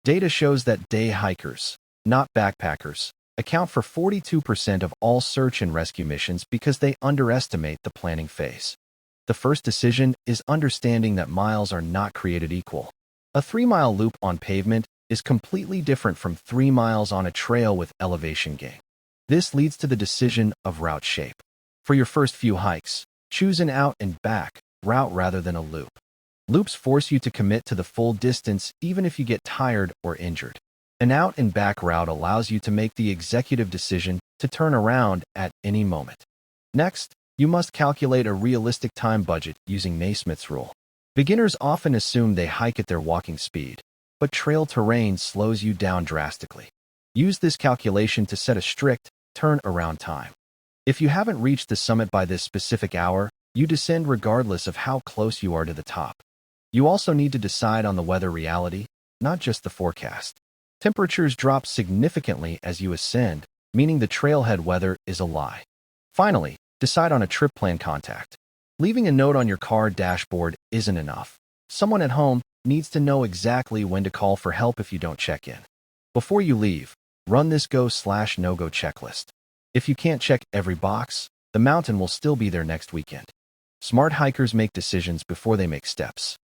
Data shows that day hikers, not backpackers, account for 42% of all search and rescue missions because they underestimate the planning phase. The first decision is understanding that miles are not created equal. A 3-mile loop on pavement is completely different from 3 miles on a trail with elevation gain. This leads to the decision of route shape. For your first few hikes, choose an out and back route rather than a loop. Loops force you to commit to the full distance even if you get tired or injured. An out and back route allows you to make the executive decision to turn around at any moment. Next, you must calculate a realistic time budget using Naismith's rule. Beginners often assume they hike at their walking speed, but trail terrain slows you down drastically. Use this calculation to set a strict turn-around time. If you haven't reached the summit by this specific hour, you descend regardless of how close you are to the top. You also need to decide on the weather reality, not just the forecast. Temperatures drop significantly as you ascend, meaning the trailhead weather is a lie. Finally, decide on a trip plan contact. Leaving a note on your car dashboard isn't enough. Someone at home needs to know exactly when to call for help if you don't check in. Before you leave, run this go/no-go checklist. If you can't check every box, the mountain will still be there next weekend. Smart hikers make decisions before they make steps.